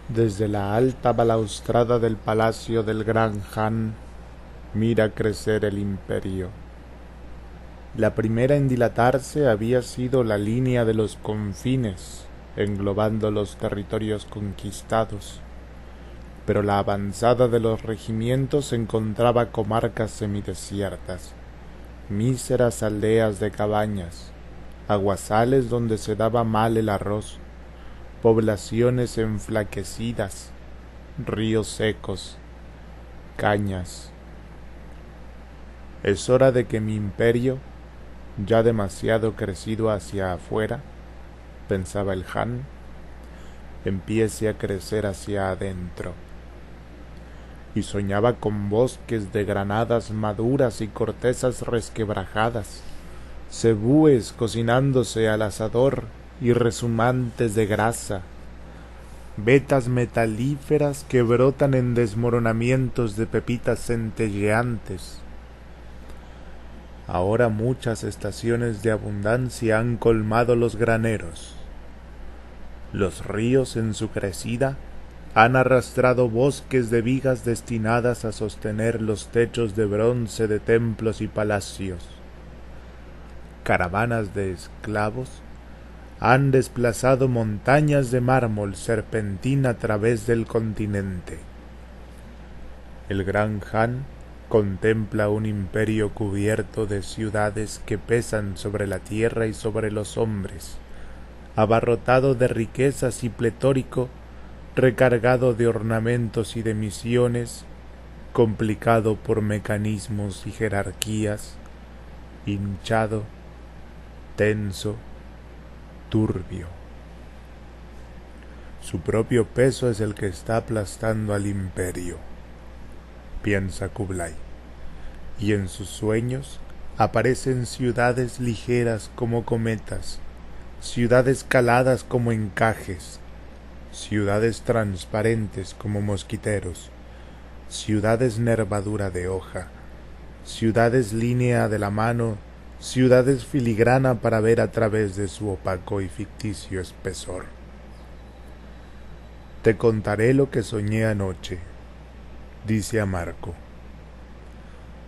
Desde la alta balaustrada del palacio del gran Han mira crecer el imperio. La primera en dilatarse había sido la línea de los confines, englobando los territorios conquistados, pero la avanzada de los regimientos encontraba comarcas semidesiertas, míseras aldeas de cabañas, aguasales donde se daba mal el arroz, poblaciones enflaquecidas, ríos secos, cañas. Es hora de que mi imperio, ya demasiado crecido hacia afuera, pensaba el Han, empiece a crecer hacia adentro. Y soñaba con bosques de granadas maduras y cortezas resquebrajadas, cebúes cocinándose al asador y resumantes de grasa, vetas metalíferas que brotan en desmoronamientos de pepitas centelleantes. Ahora muchas estaciones de abundancia han colmado los graneros. Los ríos en su crecida han arrastrado bosques de vigas destinadas a sostener los techos de bronce de templos y palacios. Caravanas de esclavos han desplazado montañas de mármol serpentina a través del continente. El gran Han contempla un imperio cubierto de ciudades que pesan sobre la tierra y sobre los hombres, abarrotado de riquezas y pletórico, recargado de ornamentos y de misiones, complicado por mecanismos y jerarquías, hinchado, tenso, turbio. Su propio peso es el que está aplastando al imperio, piensa Kublai, y en sus sueños aparecen ciudades ligeras como cometas, ciudades caladas como encajes, ciudades transparentes como mosquiteros, ciudades nervadura de hoja, ciudades línea de la mano, ciudades filigrana para ver a través de su opaco y ficticio espesor. Te contaré lo que soñé anoche, dice a Marco.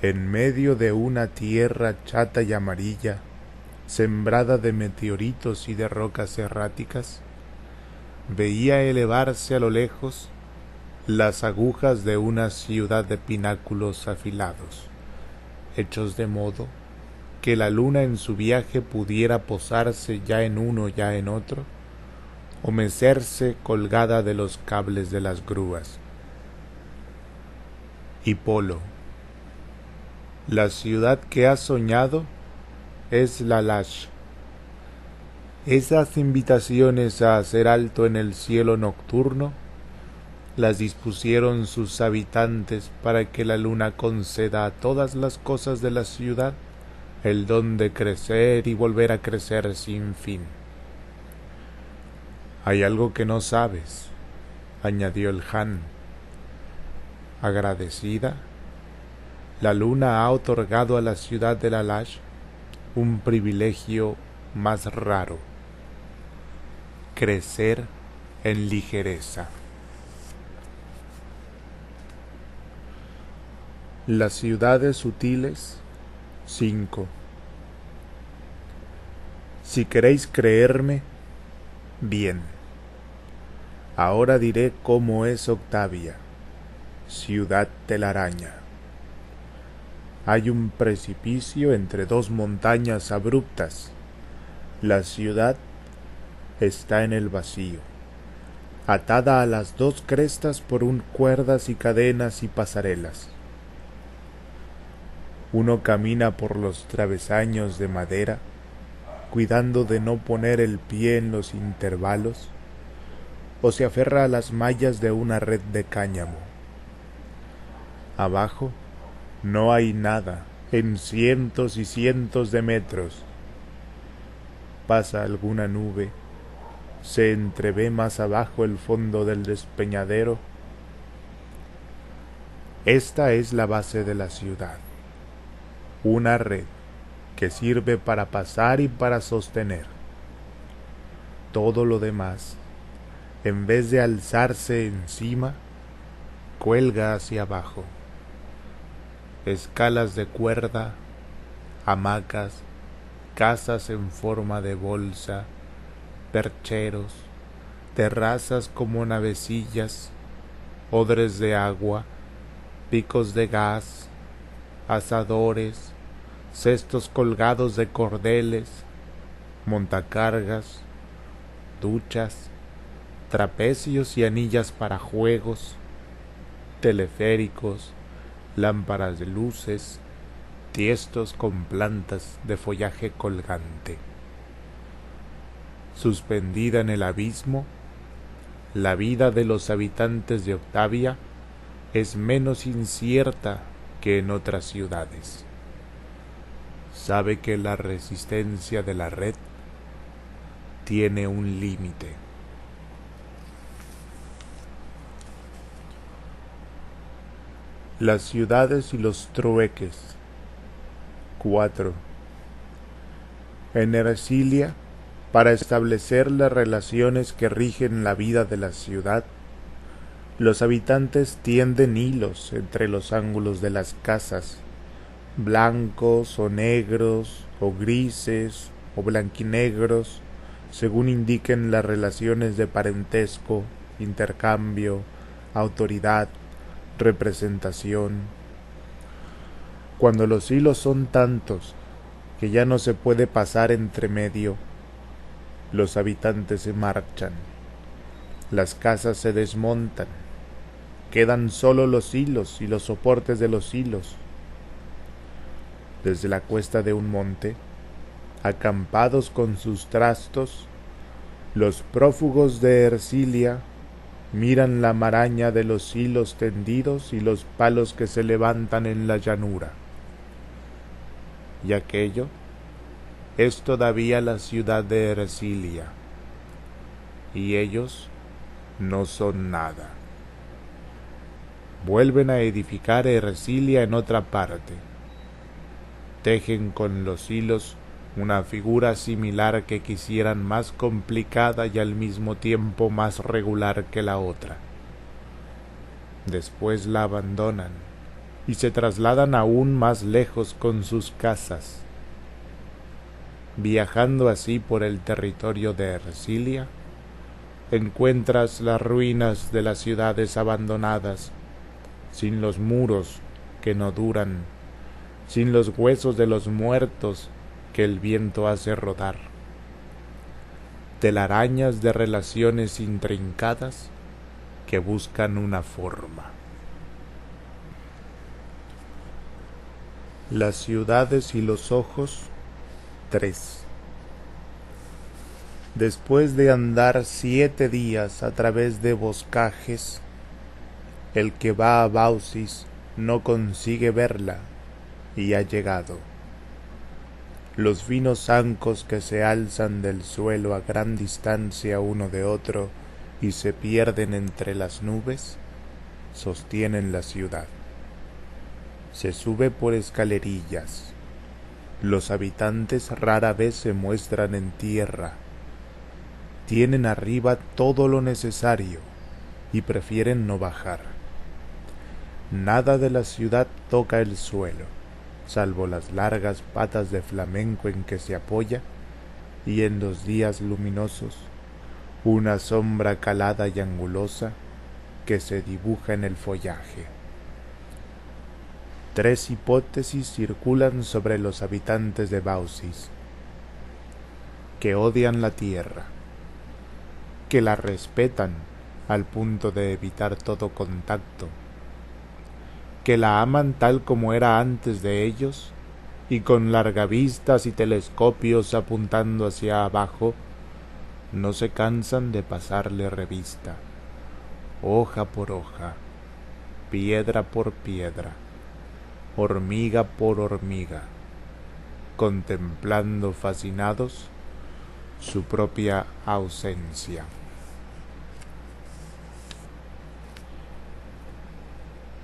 En medio de una tierra chata y amarilla, sembrada de meteoritos y de rocas erráticas, veía elevarse a lo lejos las agujas de una ciudad de pináculos afilados, hechos de modo que la luna en su viaje pudiera posarse ya en uno ya en otro, o mecerse colgada de los cables de las grúas. Y Polo, la ciudad que has soñado es Lalash. Esas invitaciones a hacer alto en el cielo nocturno las dispusieron sus habitantes para que la luna conceda a todas las cosas de la ciudad el don de crecer y volver a crecer sin fin. Hay algo que no sabes, añadió el Han. Agradecida, la luna ha otorgado a la ciudad de Lalash un privilegio más raro: crecer en ligereza. Las ciudades sutiles 5. Si queréis creerme, bien. Ahora diré cómo es Octavia, ciudad telaraña. Hay un precipicio entre dos montañas abruptas. La ciudad está en el vacío, atada a las dos crestas por cuerdas y cadenas y pasarelas. Uno camina por los travesaños de madera, cuidando de no poner el pie en los intervalos, o se aferra a las mallas de una red de cáñamo. Abajo no hay nada en cientos y cientos de metros. Pasa alguna nube, se entrevé más abajo el fondo del despeñadero. Esta es la base de la ciudad, una red que sirve para pasar y para sostener. Todo lo demás en vez de alzarse encima, cuelga hacia abajo. Escalas de cuerda, hamacas, casas en forma de bolsa, percheros, terrazas como navecillas, odres de agua, picos de gas, asadores, cestos colgados de cordeles, montacargas, duchas, trapecios y anillas para juegos, teleféricos, lámparas de luces, tiestos con plantas de follaje colgante. Suspendida en el abismo, la vida de los habitantes de Octavia es menos incierta que en otras ciudades. Sabe que la resistencia de la red tiene un límite. Las ciudades y los trueques. 4. En Ercilia, para establecer las relaciones que rigen la vida de la ciudad, los habitantes tienden hilos entre los ángulos de las casas, blancos o negros o grises o blanquinegros, según indiquen las relaciones de parentesco, intercambio, autoridad, representación. Cuando los hilos son tantos que ya no se puede pasar entre medio, los habitantes se marchan, las casas se desmontan, quedan solo los hilos y los soportes de los hilos. Desde la cuesta de un monte, acampados con sus trastos, los prófugos de Ercilia miran la maraña de los hilos tendidos y los palos que se levantan en la llanura. Y aquello es todavía la ciudad de Ercilia, y ellos no son nada. Vuelven a edificar Ercilia en otra parte. Tejen con los hilos una figura similar que quisieran más complicada y al mismo tiempo más regular que la otra. Después la abandonan y se trasladan aún más lejos con sus casas. Viajando así por el territorio de Ercilia, encuentras las ruinas de las ciudades abandonadas, sin los muros que no duran, sin los huesos de los muertos que el viento hace rodar, telarañas de relaciones intrincadas que buscan una forma. Las ciudades y los ojos. 3. Después de andar 7 días a través de boscajes, el que va a Baucis no consigue verla y ha llegado. Los finos zancos que se alzan del suelo a gran distancia uno de otro y se pierden entre las nubes, sostienen la ciudad. Se sube por escalerillas. Los habitantes rara vez se muestran en tierra. Tienen arriba todo lo necesario y prefieren no bajar. Nada de la ciudad toca el suelo, salvo las largas patas de flamenco en que se apoya, y en los días luminosos, una sombra calada y angulosa que se dibuja en el follaje. 3 hipótesis circulan sobre los habitantes de Baucis: que odian la tierra, que la respetan al punto de evitar todo contacto, que la aman tal como era antes de ellos, y con largavistas y telescopios apuntando hacia abajo, no se cansan de pasarle revista, hoja por hoja, piedra por piedra, hormiga por hormiga, contemplando fascinados su propia ausencia.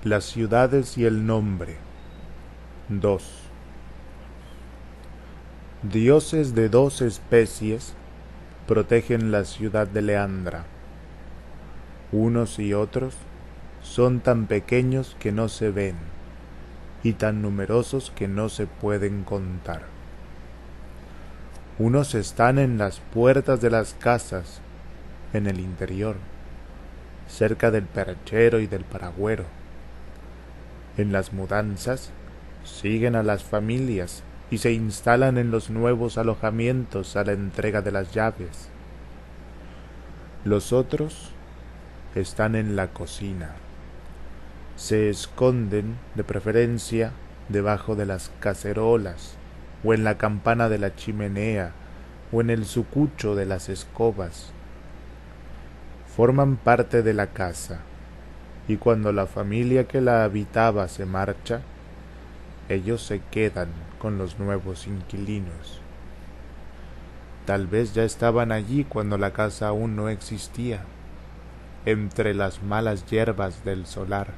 Las ciudades y el nombre. 2. Dioses de 2 especies protegen la ciudad de Leandra. Unos y otros son tan pequeños que no se ven y tan numerosos que no se pueden contar. Unos están en las puertas de las casas, en el interior, cerca del perchero y del paragüero. En las mudanzas siguen a las familias y se instalan en los nuevos alojamientos a la entrega de las llaves. Los otros están en la cocina. Se esconden, de preferencia, debajo de las cacerolas, o en la campana de la chimenea, o en el sucucho de las escobas. Forman parte de la casa, y cuando la familia que la habitaba se marcha, ellos se quedan con los nuevos inquilinos. Tal vez ya estaban allí cuando la casa aún no existía, entre las malas hierbas del solar,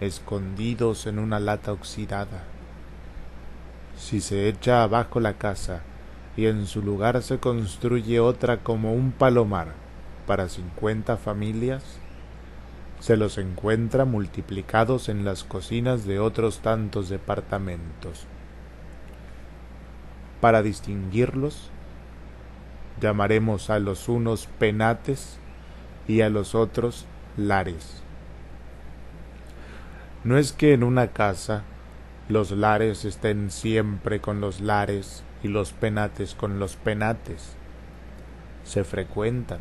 escondidos en una lata oxidada. Si se echa abajo la casa y en su lugar se construye otra como un palomar para 50 familias, se los encuentra multiplicados en las cocinas de otros tantos departamentos. Para distinguirlos, llamaremos a los unos penates y a los otros lares. No es que en una casa los lares estén siempre con los lares y los penates con los penates. Se frecuentan,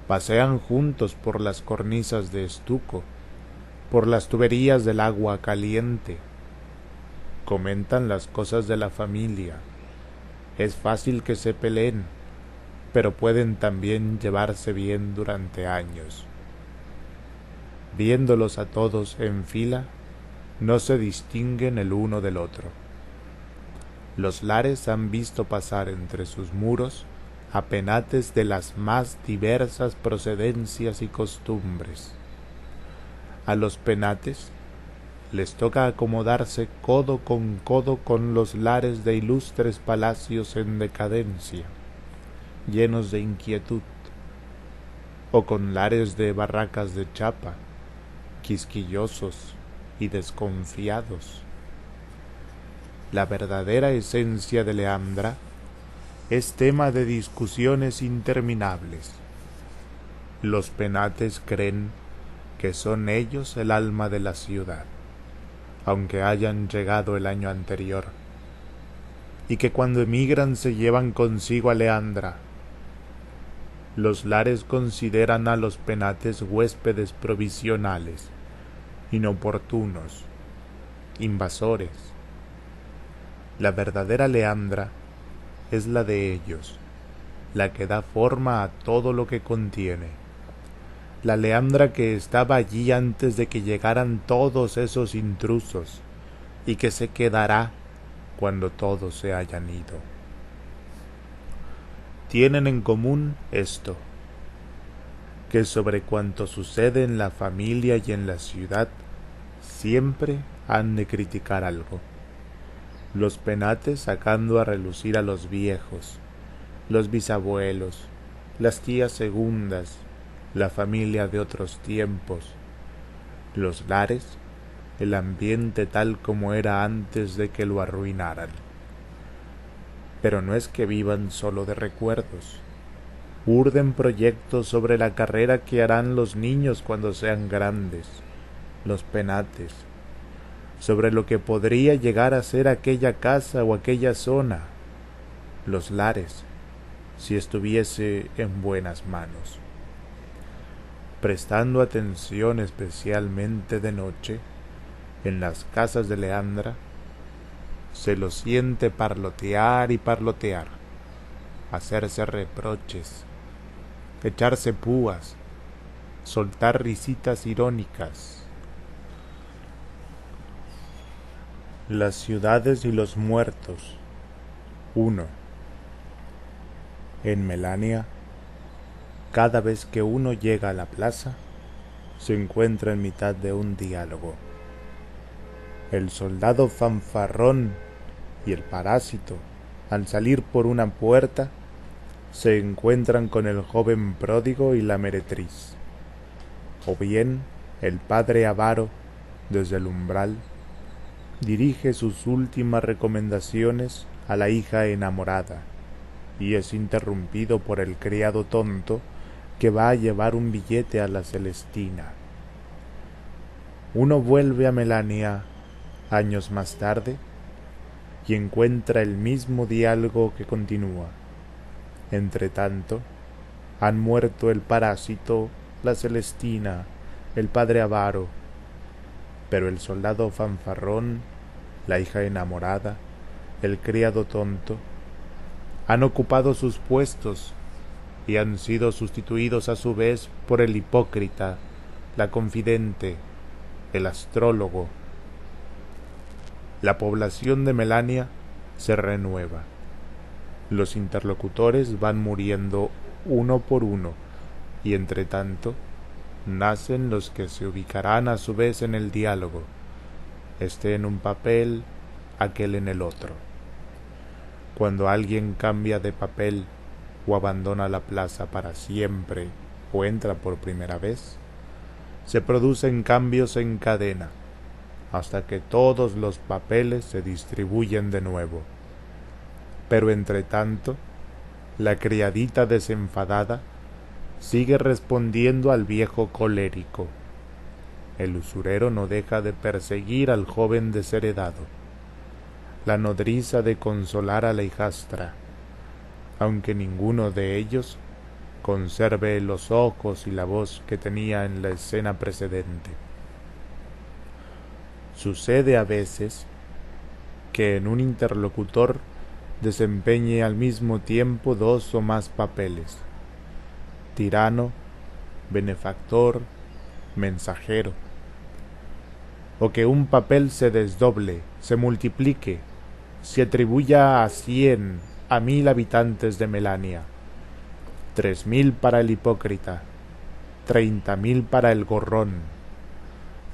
pasean juntos por las cornisas de estuco, por las tuberías del agua caliente, comentan las cosas de la familia. Es fácil que se peleen, pero pueden también llevarse bien durante años. Viéndolos a todos en fila, no se distinguen el uno del otro. Los lares han visto pasar entre sus muros a penates de las más diversas procedencias y costumbres. A los penates les toca acomodarse codo con los lares de ilustres palacios en decadencia, llenos de inquietud, o con lares de barracas de chapa, quisquillosos y desconfiados. La verdadera esencia de Leandra es tema de discusiones interminables. Los penates creen que son ellos el alma de la ciudad, aunque hayan llegado el año anterior, y que cuando emigran se llevan consigo a Leandra. Los lares consideran a los penates huéspedes provisionales, inoportunos, invasores. La verdadera Leandra es la de ellos, la que da forma a todo lo que contiene. La Leandra que estaba allí antes de que llegaran todos esos intrusos y que se quedará cuando todos se hayan ido. Tienen en común esto, que sobre cuanto sucede en la familia y en la ciudad, siempre han de criticar algo. Los penates sacando a relucir a los viejos, los bisabuelos, las tías segundas, la familia de otros tiempos. Los lares, el ambiente tal como era antes de que lo arruinaran. Pero no es que vivan solo de recuerdos. Urden proyectos sobre la carrera que harán los niños cuando sean grandes, los penates, sobre lo que podría llegar a ser aquella casa o aquella zona, los lares, si estuviese en buenas manos. Prestando atención especialmente de noche, en las casas de Leandra, se lo siente parlotear y parlotear, hacerse reproches, echarse púas, soltar risitas irónicas. Las ciudades y los muertos. 1. En Melania, cada vez que uno llega a la plaza, se encuentra en mitad de un diálogo. El soldado fanfarrón y el parásito, al salir por una puerta, se encuentran con el joven pródigo y la meretriz. o bien el padre avaro, desde el umbral, dirige sus últimas recomendaciones a la hija enamorada, y es interrumpido por el criado tonto que va a llevar un billete a la Celestina. Uno vuelve a Melania años más tarde y encuentra el mismo diálogo que continúa. Entretanto, han muerto el parásito, la Celestina, el padre avaro, pero el soldado fanfarrón, la hija enamorada, el criado tonto, han ocupado sus puestos y han sido sustituidos a su vez por el hipócrita, la confidente, el astrólogo. La población de Melania se renueva. Los interlocutores van muriendo uno por uno, y entre tanto nacen los que se ubicarán a su vez en el diálogo, este en un papel, aquel en el otro. Cuando alguien cambia de papel o abandona la plaza para siempre o entra por primera vez, se producen cambios en cadena, hasta que todos los papeles se distribuyen de nuevo. Pero entre tanto, la criadita desenfadada sigue respondiendo al viejo colérico. El usurero no deja de perseguir al joven desheredado, la nodriza de consolar a la hijastra, aunque ninguno de ellos conserve los ojos y la voz que tenía en la escena precedente. Sucede a veces que en un interlocutor desempeñe al mismo tiempo dos o más papeles: tirano, benefactor, mensajero, o que un papel se desdoble, se multiplique, se atribuya a 100, a 1000 habitantes de Melania, 3000 para el hipócrita, 30.000 para el gorrón,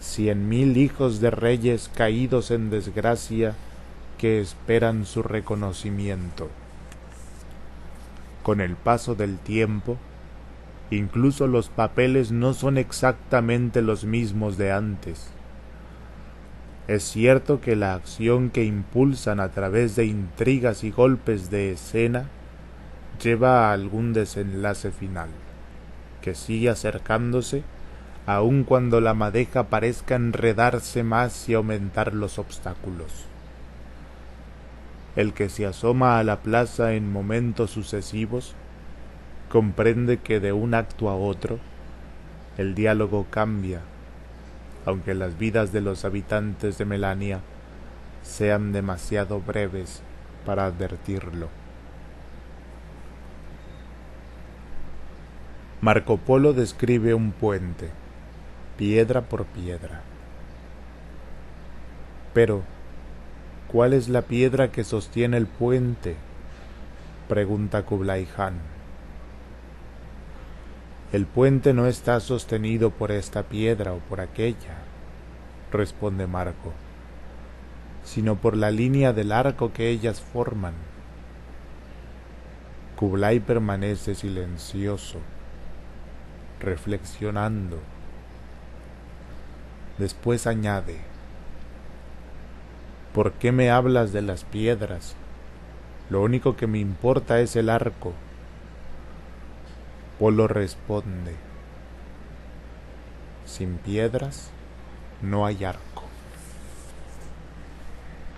100.000 hijos de reyes caídos en desgracia que esperan su reconocimiento. Con el paso del tiempo, incluso los papeles no son exactamente los mismos de antes. Es cierto que la acción que impulsan a través de intrigas y golpes de escena lleva a algún desenlace final, que sigue acercándose aun cuando la madeja parezca enredarse más y aumentar los obstáculos. El que se asoma a la plaza en momentos sucesivos comprende que de un acto a otro el diálogo cambia, aunque las vidas de los habitantes de Melania sean demasiado breves para advertirlo. Marco Polo describe un puente, piedra por piedra. Pero, ¿cuál es la piedra que sostiene el puente?, pregunta Kublai Khan. El puente no está sostenido por esta piedra o por aquella, responde Marco, sino por la línea del arco que ellas forman. Kublai permanece silencioso, reflexionando. Después añade: ¿por qué me hablas de las piedras? Lo único que me importa es el arco. Polo responde: sin piedras no hay arco.